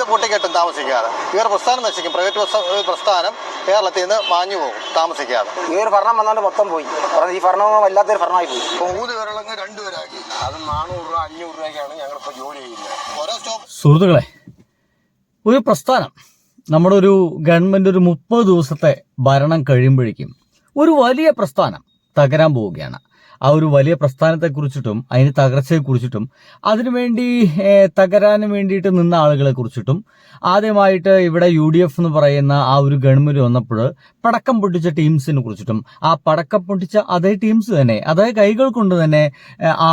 പൊട്ടിക്കെട്ടും താമസിക്കാതെ. ഈ ഒരു പ്രസ്ഥാനം നശിക്കും. പ്രൈവറ്റ് പ്രസ്ഥാനം കേരളത്തിൽ നിന്ന് മാഞ്ഞു പോകും താമസിക്കാതെ. ഈ ഒരു ഭരണം വന്നുകൊണ്ട് മൊത്തം പോയി. ഈ ഭരണം വല്ലാത്തൊരു ഭരണമായി പോയി. 3 പേരുള്ളെങ്കിൽ 2 പേരാക്കി. അത് 400 രൂപ 500 രൂപയ്ക്കാണ് ഞങ്ങളിപ്പോൾ ജോലി ചെയ്യുന്നത്. ഓരോ സ്റ്റോപ്പ്. സുഹൃത്തുക്കളെ, ഒരു പ്രസ്ഥാനം നമ്മുടെ ഒരു ഗവൺമെന്റ് ഒരു 30 ദിവസത്തെ ഭരണം കഴിയുമ്പോഴേക്കും ഒരു വലിയ പ്രസ്ഥാനം തകരാൻ പോവുകയാണ്. ആ ഒരു വലിയ പ്രസ്ഥാനത്തെക്കുറിച്ചിട്ടും അതിന് തകർച്ചയെക്കുറിച്ചിട്ടും അതിനുവേണ്ടി തകരാന് വേണ്ടിയിട്ട് നിന്ന ആളുകളെ കുറിച്ചിട്ടും ആദ്യമായിട്ട് ഇവിടെ UDF എന്ന് പറയുന്ന ആ ഒരു ഗവൺമെന്റ് വന്നപ്പോൾ പടക്കം പൊട്ടിച്ച ടീംസിനെ കുറിച്ചിട്ടും ആ പടക്കം പൊട്ടിച്ച അതേ ടീംസ് തന്നെ അതേ കൈകൾ കൊണ്ട് തന്നെ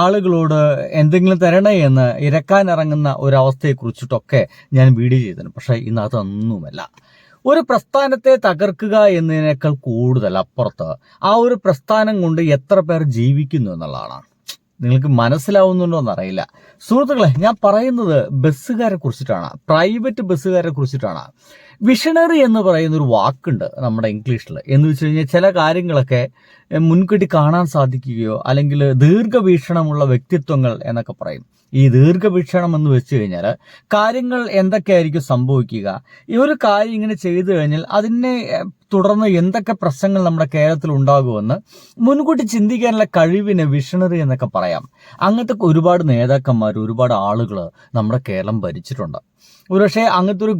ആളുകളോട് എന്തെങ്കിലും തരണേ എന്ന് ഇരക്കാനിറങ്ങുന്ന ഒരവസ്ഥയെക്കുറിച്ചിട്ടൊക്കെ ഞാൻ വീഡിയോ ചെയ്തിട്ടുണ്ട്. പക്ഷേ ഇന്ന് അതൊന്നുമല്ല. ഒരു പ്രസ്ഥാനത്തെ തകർക്കുക എന്നതിനേക്കാൾ കൂടുതൽ അപ്പുറത്ത് ആ ഒരു പ്രസ്ഥാനം കൊണ്ട് എത്ര പേർ ജീവിക്കുന്നു എന്നുള്ളതാണ്. നിങ്ങൾക്ക് മനസ്സിലാവുന്നുണ്ടോ എന്നറിയില്ല. സുഹൃത്തുക്കളെ, ഞാൻ പറയുന്നത് ബസ്സുകാരെ കുറിച്ചിട്ടാണ്, പ്രൈവറ്റ് ബസ്സുകാരെ കുറിച്ചിട്ടാണ്. വിഷണറി എന്ന് പറയുന്ന ഒരു വാക്കുണ്ട് നമ്മുടെ ഇംഗ്ലീഷിൽ. എന്ന് വെച്ച് കഴിഞ്ഞാൽ ചില കാര്യങ്ങളൊക്കെ മുൻകൂട്ടി കാണാൻ സാധിക്കുകയോ അല്ലെങ്കിൽ ദീർഘവീക്ഷണമുള്ള വ്യക്തിത്വങ്ങൾ എന്നൊക്കെ പറയും. ഈ ദീർഘവീക്ഷണം എന്ന് വെച്ച് കഴിഞ്ഞാൽ കാര്യങ്ങൾ എന്തൊക്കെയായിരിക്കും സംഭവിക്കുക, ഈ ഒരു കാര്യം ഇങ്ങനെ ചെയ്തു കഴിഞ്ഞാൽ അതിനെ തുടർന്ന് എന്തൊക്കെ പ്രശ്നങ്ങൾ നമ്മുടെ കേരളത്തിൽ ഉണ്ടാകുമെന്ന് മുൻകൂട്ടി ചിന്തിക്കാനുള്ള കഴിവിന് വിഷണറി എന്നൊക്കെ പറയാം. അങ്ങനത്തെ ഒരുപാട് നേതാക്കന്മാർ, ഒരുപാട് ആളുകൾ നമ്മുടെ കേരളം ഭരിച്ചിട്ടുണ്ട്. ഒരുപക്ഷെ അങ്ങനത്തെ ഒരു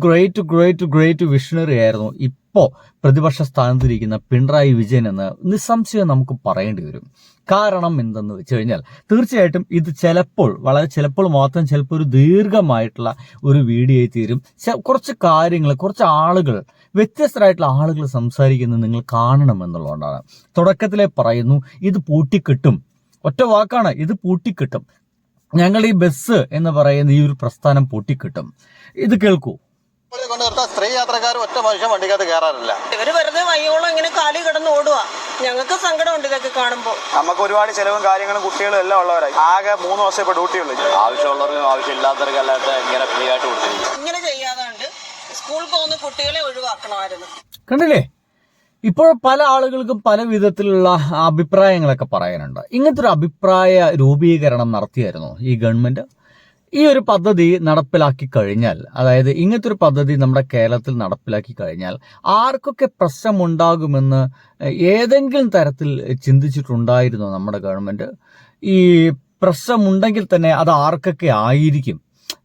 ഗ്രേറ്റ് വിഷണറി ആയിരുന്നു ഇപ്പോൾ പ്രതിപക്ഷ സ്ഥാനത്തിരിക്കുന്ന പിണറായി വിജയൻ എന്ന് നിസ്സംശയം നമുക്ക് പറയേണ്ടി വരും. കാരണം എന്തെന്ന് വെച്ച് കഴിഞ്ഞാൽ തീർച്ചയായിട്ടും ഇത് വളരെ ചിലപ്പോൾ മാത്രം ചിലപ്പോൾ ഒരു ദീർഘമായിട്ടുള്ള ഒരു വീഡിയോ തീരും. കുറച്ച് കാര്യങ്ങൾ, കുറച്ച് ആളുകൾ, വ്യത്യസ്തരായിട്ടുള്ള ആളുകൾ സംസാരിക്കുന്നത് നിങ്ങൾ കാണണമെന്നുള്ളതുകൊണ്ടാണ്. തുടക്കത്തിലെ പറയുന്നു ഇത് പൂട്ടിക്കിട്ടും. ഒറ്റ വാക്കാണ്, ഇത് പൂട്ടിക്കിട്ടും. ഞങ്ങൾ ഈ ബസ് എന്ന് പറയുന്ന ഈ ഒരു പ്രസ്ഥാനം പൂട്ടിക്കിട്ടും. ഇത് കേൾക്കൂ. കൊണ്ട് നിർത്താൻ സ്ത്രീ യാത്രക്കാർ ഒറ്റ മനുഷ്യൻ വണ്ടിക്കകത്ത് കയറാറില്ല. ഇവര് വെറുതെ വയ്യോളം ഇങ്ങനെ കാലി കിടന്ന് ഓടുക. ഞങ്ങൾക്ക് സങ്കടമുണ്ട് ഇതൊക്കെ കാണുമ്പോൾ. നമുക്ക് ഒരുപാട് ചെലവും കാര്യങ്ങളും കുട്ടികളും എല്ലാം ഉള്ളവരായി. ആകെ 3 ദിവസം ഇപ്പൊ ഡ്യൂട്ടി ഉള്ളു. ആവശ്യമുള്ളവർക്കും ആവശ്യമില്ലാത്തവർക്കല്ലാത്ത ഇങ്ങനെ ഫ്രീ ആയിട്ട് കൊടുത്തു. ഇങ്ങനെ ചെയ്യാതാണ്ട് സ്കൂളിൽ പോകുന്ന കുട്ടികളെ ഒഴിവാക്കണമായിരുന്നു. കണ്ടില്ലേ, ഇപ്പോൾ പല ആളുകൾക്കും പല വിധത്തിലുള്ള അഭിപ്രായങ്ങളൊക്കെ പറയാനുണ്ട്. ഇങ്ങനത്തെ ഒരു അഭിപ്രായ രൂപീകരണം നടത്തിയായിരുന്നു ഈ ഗവൺമെന്റ്. ഈ ഒരു പദ്ധതി നടപ്പിലാക്കി കഴിഞ്ഞാൽ, അതായത് ഇങ്ങനത്തെ ഒരു പദ്ധതി നമ്മുടെ കേരളത്തിൽ നടപ്പിലാക്കി കഴിഞ്ഞാൽ ആർക്കൊക്കെ പ്രശ്നമുണ്ടാകുമെന്ന് ഏതെങ്കിലും തരത്തിൽ ചിന്തിച്ചിട്ടുണ്ടായിരുന്നു നമ്മുടെ ഗവൺമെന്റ്? ഈ പ്രശ്നമുണ്ടെങ്കിൽ തന്നെ അത് ആർക്കൊക്കെ ആയിരിക്കും?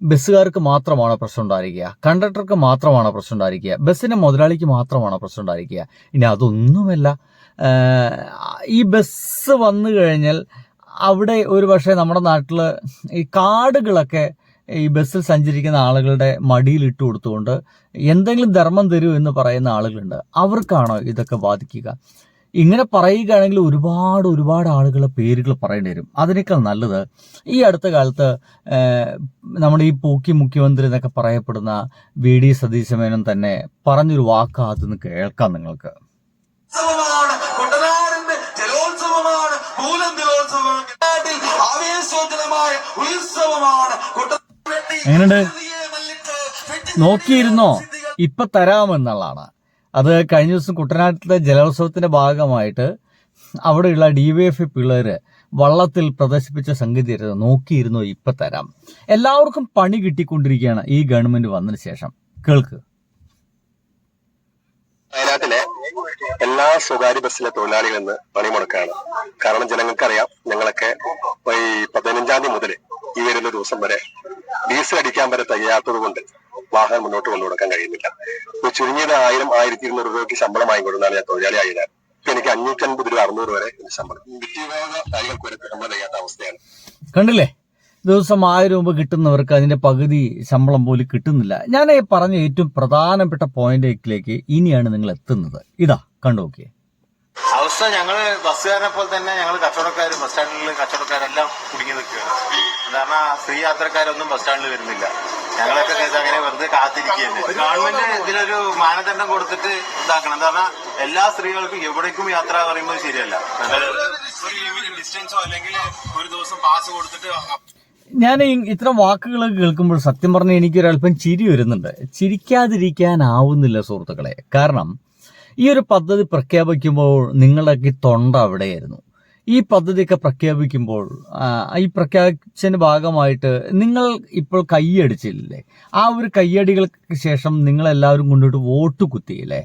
ബസ്സുകാർക്ക് മാത്രമാണോ പ്രശ്നം ഉണ്ടായിരിക്കുക? കണ്ടക്ടർക്ക് മാത്രമാണോ പ്രശ്നം ഉണ്ടായിരിക്കുക? ബസ്സിന്റെ മുതലാളിക്ക് മാത്രമാണോ പ്രശ്നം ഉണ്ടായിരിക്കുക? ഇനി അതൊന്നുമല്ല. ഈ ബസ് വന്നു കഴിഞ്ഞാൽ അവിടെ ഒരു പക്ഷേ നമ്മുടെ നാട്ടിൽ ഈ കാർഡുകളൊക്കെ ഈ ബസ്സിൽ സഞ്ചരിക്കുന്ന ആളുകളുടെ മടിയിൽ ഇട്ട് കൊടുത്തുകൊണ്ട് എന്തെങ്കിലും ധർമ്മം തരൂ എന്ന് പറയുന്ന ആളുകളുണ്ട്. അവർക്കാണോ ഇതൊക്കെ ബാധിക്കുക? ഇങ്ങനെ പറയുകയാണെങ്കിൽ ഒരുപാട് ആളുകളുടെ പേരുകൾ പറയേണ്ടി വരും. അതിനേക്കാൾ നല്ലത് ഈ അടുത്ത കാലത്ത് നമ്മുടെ ഈ പൂക്കി മുഖ്യമന്ത്രി എന്നൊക്കെ പറയപ്പെടുന്ന VD സതീശമേനോൻ തന്നെ പറഞ്ഞൊരു വാക്ക് അതൊന്ന് കേൾക്കാം നിങ്ങൾക്ക്. എങ്ങനെയുണ്ട്? നോക്കിയിരുന്നോ? ഇപ്പൊ തരാമെന്നുള്ളതാണ്. അത് കഴിഞ്ഞ ദിവസം കുട്ടനാട്ടിലെ ജലോത്സവത്തിന്റെ ഭാഗമായിട്ട് അവിടെയുള്ള DYFI പിള്ളേര് വള്ളത്തിൽ പ്രദർശിപ്പിച്ച സംഗതിയായിരുന്നു. നോക്കിയിരുന്നോ, ഇപ്പൊ തരാം. എല്ലാവർക്കും പണി കിട്ടിക്കൊണ്ടിരിക്കുകയാണ് ഈ ഗവൺമെന്റ് വന്നതിന് ശേഷം. കേൾക്ക്. വയനാട്ടിലെ എല്ലാ സ്വകാര്യ ബസ്സിലെ തൊഴിലാളികൾ ഇന്ന് പണിമുടക്കാണ്. കാരണം ജനങ്ങൾക്കറിയാം, ഞങ്ങളൊക്കെ ഈ 15-ാം തീയതി മുതൽ ഈ വരുന്ന ദിവസം വരെ ഡീസൽ അടിക്കാൻ വരെ തയ്യാറാത്തത് കൊണ്ട് വാഹനം മുന്നോട്ട് കൊണ്ടുകൊടുക്കാൻ കഴിയുന്നില്ല. ചുരുങ്ങിയത് 1000-1200 രൂപയ്ക്ക് ശമ്പളം വാങ്ങിക്കൊടുന്നാണ് ഞാൻ തൊഴിലാളി ആയതാണ്. ഇപ്പൊ എനിക്ക് 550 രൂപ 600 വരെ ശമ്പളം. നിത്യോപയോഗ കാര്യങ്ങൾക്ക് വരെ ശമ്പളം കഴിയാത്ത അവസ്ഥയാണ്. കണ്ടില്ലേ, ദിവസം 1000 രൂപ കിട്ടുന്നവർക്ക് അതിന്റെ പകുതി ശമ്പളം പോലും കിട്ടുന്നില്ല. ഞാൻ പറഞ്ഞ ഏറ്റവും പ്രധാനപ്പെട്ട പോയിന്റിലേക്ക് ഇനിയാണ് നിങ്ങൾ എത്തുന്നത്. ഇതാ കണ്ടു നോക്കിയേ അവസ്ഥ. ഞങ്ങള് ബസ്സുകാരനെ പോലെ തന്നെ ഞങ്ങൾ കച്ചവടക്കാർ, ബസ് സ്റ്റാൻഡിൽ കച്ചവടക്കാരെല്ലാം കുടുങ്ങി നിൽക്കുകയാണ്. കാരണം സ്ത്രീ യാത്രക്കാരൊന്നും ബസ് സ്റ്റാൻഡിൽ വരുന്നില്ല. ഞങ്ങളൊക്കെ അങ്ങനെ വെറുതെ കാത്തിരിക്കുകയല്ലേ. ഗവൺമെന്റ് ഇതിനൊരു മാനദണ്ഡം കൊടുത്തിട്ട് ഇതാക്കണം. എന്താ പറഞ്ഞാൽ എല്ലാ സ്ത്രീകൾക്കും എവിടേക്കും യാത്ര പറയുമ്പോൾ ശരിയല്ല. ഒരു ഡിസ്റ്റൻസോ അല്ലെങ്കിൽ ഒരു ദിവസം പാസ് കൊടുത്തിട്ട്. ഞാൻ ഇത്തരം വാക്കുകളൊക്കെ കേൾക്കുമ്പോൾ സത്യം പറഞ്ഞാൽ എനിക്കൊരല്പം ചിരി വരുന്നുണ്ട്. ചിരിക്കാതിരിക്കാനാവുന്നില്ല സുഹൃത്തുക്കളെ. കാരണം ഈ ഒരു പദ്ധതി പ്രഖ്യാപിക്കുമ്പോൾ നിങ്ങളുടെയൊക്കെ തൊണ്ട അവിടെയായിരുന്നു. ഈ പദ്ധതിയൊക്കെ പ്രഖ്യാപിക്കുമ്പോൾ ഈ പ്രഖ്യാപിച്ചതിന്റെ ഭാഗമായിട്ട് നിങ്ങൾ ഇപ്പോൾ കൈയടിച്ചില്ലേ? ആ ഒരു കൈയടികൾക്ക് ശേഷം നിങ്ങളെല്ലാവരും കൊണ്ടിട്ട് വോട്ട് കുത്തിയില്ലേ?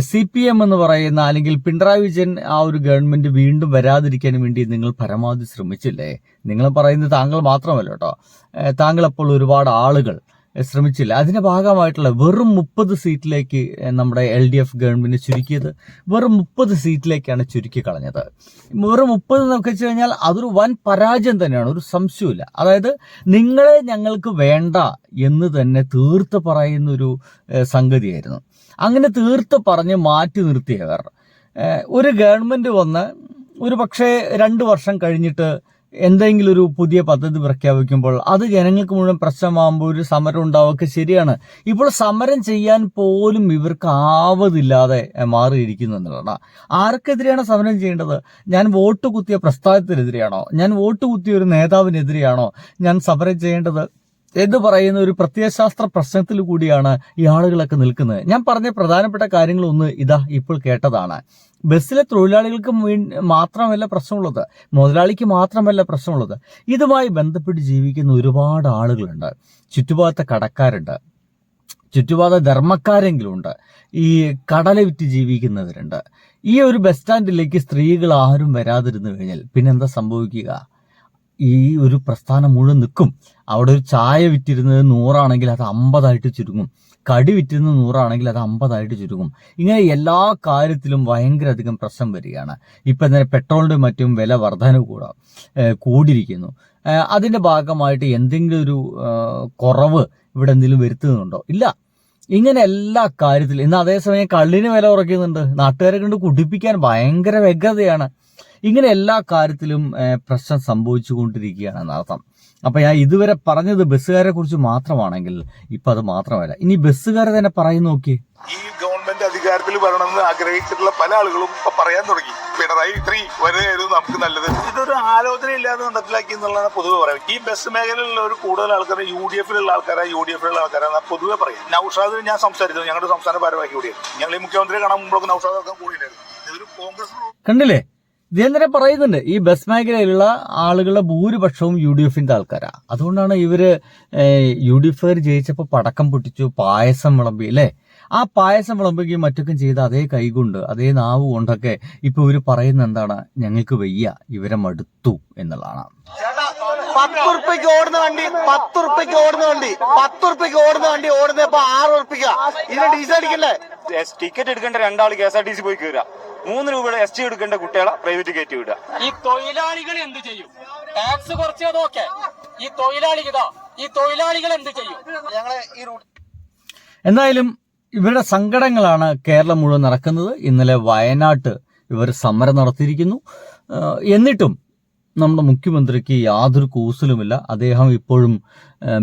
CPM എന്ന് പറയുന്ന അല്ലെങ്കിൽ പിണറായി വിജയൻ ആ ഒരു ഗവൺമെന്റ് വീണ്ടും വരാതിരിക്കാൻ വേണ്ടി നിങ്ങൾ പരമാവധി ശ്രമിച്ചില്ലേ? നിങ്ങൾ പറയുന്നത് താങ്കൾ മാത്രമല്ല കേട്ടോ, താങ്കളപ്പോൾ ഒരുപാട് ആളുകൾ ശ്രമിച്ചില്ല. അതിന്റെ ഭാഗമായിട്ടുള്ള വെറും 30 സീറ്റിലേക്ക് നമ്മുടെ LDF ഗവൺമെന്റ് ചുരുക്കിയത്. വെറും 30 സീറ്റിലേക്കാണ് ചുരുക്കി കളഞ്ഞത്. വെറും 30 എന്നൊക്കെ വെച്ച് കഴിഞ്ഞാൽ അതൊരു വൻ പരാജയം തന്നെയാണ്, ഒരു സംശയമില്ല. അതായത് നിങ്ങളെ ഞങ്ങൾക്ക് വേണ്ട എന്ന് തന്നെ തീർത്ത് പറയുന്നൊരു സംഗതിയായിരുന്നു. അങ്ങനെ തീർത്ത് പറഞ്ഞ് മാറ്റി നിർത്തിയവർ ഒരു ഗവൺമെന്റ് വന്ന് ഒരു പക്ഷേ 2 വർഷം കഴിഞ്ഞിട്ട് എന്തെങ്കിലും ഒരു പുതിയ പദ്ധതി പ്രഖ്യാപിക്കുമ്പോൾ അത് ജനങ്ങൾക്ക് മുഴുവൻ പ്രശ്നമാകുമ്പോൾ ഒരു സമരം ഉണ്ടാവുകയൊക്കെ ശരിയാണ്. ഇപ്പോൾ സമരം ചെയ്യാൻ പോലും ഇവർക്ക് ആവതില്ലാതെ മാറിയിരിക്കുന്നു എന്നുള്ളതാണ്. ആർക്കെതിരെയാണ് സമരം ചെയ്യേണ്ടത്? ഞാൻ വോട്ട് കുത്തിയ പ്രസ്ഥാനത്തിനെതിരെയാണോ? ഞാൻ വോട്ട് കുത്തിയ ഒരു നേതാവിനെതിരെയാണോ ഞാൻ സമരം ചെയ്യേണ്ടത് എന്ന് പറയുന്ന ഒരു പ്രത്യയശാസ്ത്ര പ്രശ്നത്തിൽ കൂടിയാണ് ഈ ആളുകളൊക്കെ നിൽക്കുന്നത്. ഞാൻ പറഞ്ഞ പ്രധാനപ്പെട്ട കാര്യങ്ങളൊന്ന് ഇതാ ഇപ്പോൾ കേട്ടതാണ്. ബസ്സിലെ തൊഴിലാളികൾക്ക് മാത്രമല്ല പ്രശ്നമുള്ളത്, മുതലാളിക്ക് മാത്രമല്ല പ്രശ്നമുള്ളത്. ഇതുമായി ബന്ധപ്പെട്ട് ജീവിക്കുന്ന ഒരുപാട് ആളുകളുണ്ട്. ചുറ്റുഭാഗത്തെ കടക്കാരുണ്ട്, ചുറ്റുപാത ധർമ്മക്കാരെങ്കിലും ഉണ്ട്, ഈ കടല വിറ്റ് ജീവിക്കുന്നവരുണ്ട്. ഈ ഒരു ബസ് സ്റ്റാൻഡിലേക്ക് സ്ത്രീകൾ ആരും വരാതിരുന്നു കഴിഞ്ഞാൽ പിന്നെന്താ സംഭവിക്കുക? ഈ ഒരു പ്രസ്ഥാനം മുഴുവൻ നിൽക്കും. അവിടെ ഒരു ചായ വിറ്റിരുന്നത് 100 ആണെങ്കിൽ അത് 50 ആയിട്ട് ചുരുങ്ങും. കടി വിറ്റിരുന്നത് 100 ആണെങ്കിൽ അത് 50 ആയിട്ട് ചുരുങ്ങും. ഇങ്ങനെ എല്ലാ കാര്യത്തിലും ഭയങ്കര അധികം പ്രശ്നം വരികയാണ്. ഇപ്പം തന്നെ പെട്രോളിന്റെ മറ്റും വില വർധന കൂടിയിരിക്കുന്നു. അതിന്റെ ഭാഗമായിട്ട് എന്തെങ്കിലും ഒരു കുറവ് ഇവിടെ എന്തെങ്കിലും വരുത്തുന്നുണ്ടോ? ഇല്ല. ഇങ്ങനെ എല്ലാ കാര്യത്തിലും ഇന്ന് അതേസമയം കള്ളിന് വില കുറയ്ക്കുന്നുണ്ട്. നാട്ടുകാരെ കൊണ്ട് കുടിപ്പിക്കാൻ ഭയങ്കര വ്യഗ്രതയാണ്. ഇങ്ങനെ എല്ലാ കാര്യത്തിലും പ്രശ്നം സംഭവിച്ചുകൊണ്ടിരിക്കുകയാണ് എന്നർത്ഥം. അപ്പൊ ഞാൻ ഇതുവരെ പറഞ്ഞത് ബസ്സുകാരെ കുറിച്ച് മാത്രമാണെങ്കിൽ ഇപ്പൊ അത് മാത്രമല്ല, ഇനി ബസ്സുകാരെ തന്നെ പറയുന്നു. നോക്കി, ഈ ഗവൺമെന്റ് അധികാരത്തിൽ വരണമെന്ന് ആഗ്രഹിച്ചിട്ടുള്ള പല ആളുകളും ഇപ്പൊ പറയാൻ തുടങ്ങി പിണറായി 3 വരെയായിരുന്നു നമുക്ക് നല്ലത്. ഇതൊരു ആലോചന ഇല്ലാതെ നടപ്പിലാക്കി എന്നുള്ളതാണ് പൊതുവെ പറയാം. ഈ ബസ് മേഖലയിലുള്ള ഒരു കൂടുതൽ ആൾക്കാർ UDF-ലുള്ള ആൾക്കാരാണ് പൊതുവെ പറയാം. നൗഷാദ് ഞാൻ സംസാരിച്ചു, ഞങ്ങളുടെ സംസ്ഥാന ഭാരവാഹി കൂടിയാണ്. ഞങ്ങൾ ഈ മുഖ്യമന്ത്രിയെ കാണാൻ മുമ്പൊക്കെ നൗഷാദ് ഒക്കെ കൂടിയില്ലായിരുന്നു. ഇതൊരു കോൺഗ്രസ് കണ്ടില്ലേ? ഇതെന്തിനെ പറയുന്നുണ്ട്? ഈ ബസ് മേഖലയിലുള്ള ആളുകളുടെ ഭൂരിപക്ഷവും UDF-ന്റെ ആൾക്കാരാ. അതുകൊണ്ടാണ് ഇവര് UDF ജയിച്ചപ്പോൾ പടക്കം പൊട്ടിച്ചു, പായസം വിളമ്പി അല്ലേ? ആ പായസം വിളമ്പുകയും മറ്റൊക്കെ ചെയ്ത് അതേ കൈകൊണ്ട് അതേ നാവ് കൊണ്ടൊക്കെ ഇപ്പൊ ഇവര് പറയുന്ന എന്താണ്? ഞങ്ങൾക്ക് വയ്യ, ഇവരെ മടുത്തു എന്നുള്ളതാണ്. 10 ഉറുപ്പിക്ക് ഓടുന്ന വണ്ടി 10 ഉറുപ്പിക്ക് ഓടുന്ന വണ്ടി ഓടുന്നപ്പോ 6 ഉറുപ്പിക്ക. ഇതിന് ഡീസൽ അടിക്കല്ലേ? ടിക്കറ്റ് എടുക്കേണ്ട 2 ആൾ KSRTC പോയി കയറുക, 3 രൂപയുടെ ST എടുക്കേണ്ട കുട്ടികളെ പ്രൈവറ്റ് കയറ്റി വിടുക. ഈ തൊഴിലാളികൾ എന്ത് ചെയ്യും? ടാക്സ് കുറച്ചതൊക്കെ ഈ തൊഴിലാളികൾ എന്ത് ചെയ്യും? ഞങ്ങളെ ഈ റൂട്ട് എന്തായാലും ഇവരുടെ സങ്കടങ്ങളാണ് കേരളം മുഴുവൻ നടക്കുന്നത്. ഇന്നലെ വയനാട്ട് ഇവർ സമരം നടത്തിയിരിക്കുന്നു. എന്നിട്ടും നമ്മുടെ മുഖ്യമന്ത്രിക്ക് യാതൊരു കൂസലുമില്ല. അദ്ദേഹം ഇപ്പോഴും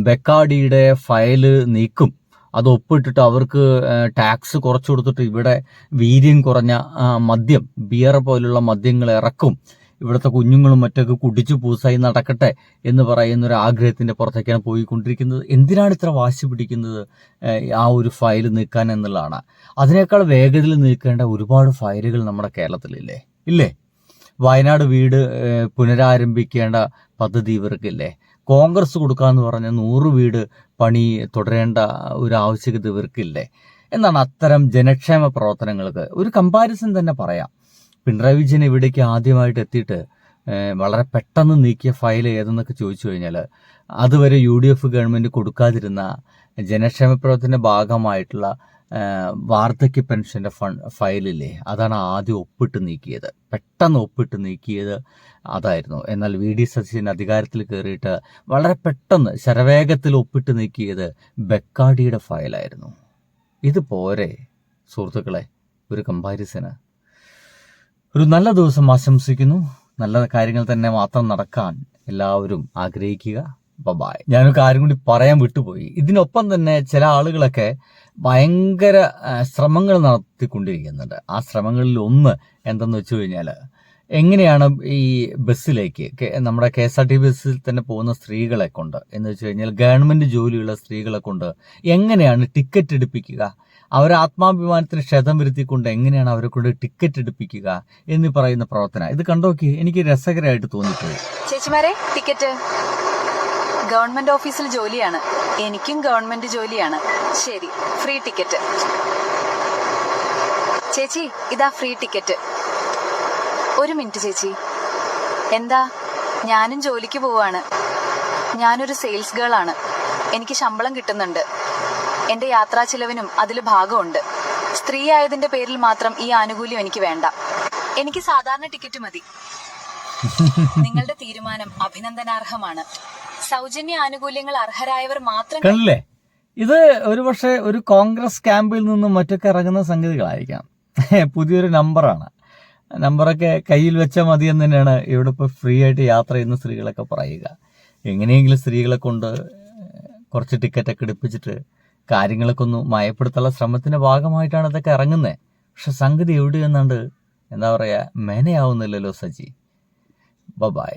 ബെക്കാഡിയുടെ ഫയല് നീക്കും, അത് ഒപ്പിട്ടിട്ട് അവർക്ക് ടാക്സ് കുറച്ചു കൊടുത്തിട്ട് ഇവിടെ വീര്യം കുറഞ്ഞ മദ്യം, ബിയർ പോലുള്ള മദ്യങ്ങൾ ഇറക്കും, ഇവിടുത്തെ കുഞ്ഞുങ്ങളും മറ്റൊക്കെ കുടിച്ചു പൂസായി നടക്കട്ടെ എന്ന് പറയുന്ന ഒരു ആഗ്രഹത്തിന്റെ പുറത്തേക്കാണ് പോയിക്കൊണ്ടിരിക്കുന്നത്. എന്തിനാണ് ഇത്ര വാശി പിടിക്കുന്നത് ആ ഒരു ഫയൽ നീക്കാൻ എന്നുള്ളതാണ്. അതിനേക്കാൾ വേഗത്തിൽ നീക്കേണ്ട ഒരുപാട് ഫയലുകൾ നമ്മുടെ കേരളത്തിലില്ലേ? ഇല്ലേ? വയനാട് വീട് പുനരാരംഭിക്കേണ്ട പദ്ധതി ഇവർക്കില്ലേ? കോൺഗ്രസ് കൊടുക്കാന്ന് പറഞ്ഞ 100 വീട് പണി തുടരേണ്ട ഒരു ആവശ്യകത ഇവർക്കില്ലേ? എന്നാണ് അത്തരം ജനക്ഷേമ പ്രവർത്തനങ്ങൾക്ക് ഒരു കമ്പാരിസൺ തന്നെ പറയാം. പിണറായി വിജയൻ ഇവിടേക്ക് ആദ്യമായിട്ട് എത്തിയിട്ട് വളരെ പെട്ടെന്ന് നീക്കിയ ഫയൽ ഏതെന്നൊക്കെ ചോദിച്ചു കഴിഞ്ഞാൽ അതുവരെ UDF ഗവൺമെന്റ് കൊടുക്കാതിരുന്ന ജനക്ഷേമ പ്രവർത്തനത്തിന്റെ ഭാഗമായിട്ടുള്ള വാർദ്ധക്യ പെൻഷന്റെ ഫയലില്ലേ, അതാണ് ആദ്യം ഒപ്പിട്ട് നീക്കിയത്. പെട്ടെന്ന് ഒപ്പിട്ട് നീക്കിയത് അതായിരുന്നു. എന്നാൽ VD സതീശൻ അധികാരത്തിൽ കയറിയിട്ട് വളരെ പെട്ടെന്ന് ശരവേഗത്തിൽ ഒപ്പിട്ട് നീക്കിയത് ബെക്കാഡിയുടെ ഫയലായിരുന്നു. ഇത് പോരെ സുഹൃത്തുക്കളെ ഒരു കമ്പാരിസന്? ഒരു നല്ല ദിവസം ആശംസിക്കുന്നു. നല്ല കാര്യങ്ങൾ തന്നെ മാത്രം നടക്കാൻ എല്ലാവരും ആഗ്രഹിക്കുക. ബൈ. ഞാനൊരു കാര്യം കൂടി പറയാൻ വിട്ടുപോയി. ഇതിനൊപ്പം തന്നെ ചില ആളുകളൊക്കെ ഭയങ്കര ശ്രമങ്ങൾ നടത്തിക്കൊണ്ടിരിക്കുന്നുണ്ട്. ആ ശ്രമങ്ങളിൽ ഒന്ന് എന്തെന്ന് വെച്ച് കഴിഞ്ഞാൽ എങ്ങനെയാണ് ഈ ബസ്സിലേക്ക് നമ്മുടെ KSRTC ബസ്സിൽ തന്നെ പോകുന്ന സ്ത്രീകളെ കൊണ്ട് എന്ന് വെച്ച് കഴിഞ്ഞാൽ ഗവൺമെന്റ് ജോലിയുള്ള സ്ത്രീകളെ കൊണ്ട് എങ്ങനെയാണ് ടിക്കറ്റ് എടുപ്പിക്കുക, അവരെ ആത്മാഭിമാനത്തിന് ക്ഷതം വരുത്തിക്കൊണ്ട് എങ്ങനെയാണ് അവരെ കൊണ്ട് ടിക്കറ്റ് എടുപ്പിക്കുക എന്ന് പറയുന്ന പ്രവർത്തനം ഇത് കണ്ടോക്കി എനിക്ക് രസകരമായിട്ട് തോന്നിപ്പോയി. ചേച്ചിമാരെ, ടിക്കറ്റ്. ഗവൺമെന്റ് ഓഫീസിൽ ജോലിയാണ്, എനിക്കും ഗവൺമെന്റ് ജോലിയാണ്. ശരി, ഫ്രീ ടിക്കറ്റ്. ചേച്ചി, ഇതാ ഫ്രീ ടിക്കറ്റ്. ഒരു മിനിറ്റ് ചേച്ചി. എന്താ? ഞാനും ജോലിക്ക് പോവാണ്. ഞാനൊരു സെയിൽസ് ഗേൾ ആണ്. എനിക്ക് ശമ്പളം കിട്ടുന്നുണ്ട്. എന്റെ യാത്രാ ചിലവിനും അതിൽ ഭാഗമുണ്ട്. സ്ത്രീ ആയതിന്റെ പേരിൽ മാത്രം ഈ ആനുകൂല്യം എനിക്ക് വേണ്ട. എനിക്ക് സാധാരണ ടിക്കറ്റ് മതി. നിങ്ങളുടെ തീരുമാനം അഭിനന്ദനാർഹമാണ്. സൗജന്യ ആനുകൂല്യങ്ങൾ അർഹരായവർ മാത്രം. കണ്ടില്ലേ, ഇത് ഒരുപക്ഷെ ഒരു കോൺഗ്രസ് ക്യാമ്പിൽ നിന്നും മറ്റൊക്കെ ഇറങ്ങുന്ന സംഗതികളായിരിക്കാം. പുതിയൊരു നമ്പറൊക്കെ കയ്യിൽ വെച്ചാൽ മതി എന്ന് തന്നെയാണ് ഇവിടെ ഇപ്പോൾ ഫ്രീ ആയിട്ട് യാത്ര ചെയ്യുന്ന സ്ത്രീകളൊക്കെ പറയുക. എങ്ങനെയെങ്കിലും സ്ത്രീകളെ കൊണ്ട് കുറച്ച് ടിക്കറ്റൊക്കെ എടുപ്പിച്ചിട്ട് കാര്യങ്ങളൊക്കെ ഒന്ന് മയപ്പെടുത്തുള്ള ശ്രമത്തിന്റെ ഭാഗമായിട്ടാണ് ഇതൊക്കെ ഇറങ്ങുന്നത്. പക്ഷെ സംഗതി എവിടെയെന്നാണ്ട് എന്താ പറയുക, മേനയാവുന്നില്ലല്ലോ സജി. ബൈ.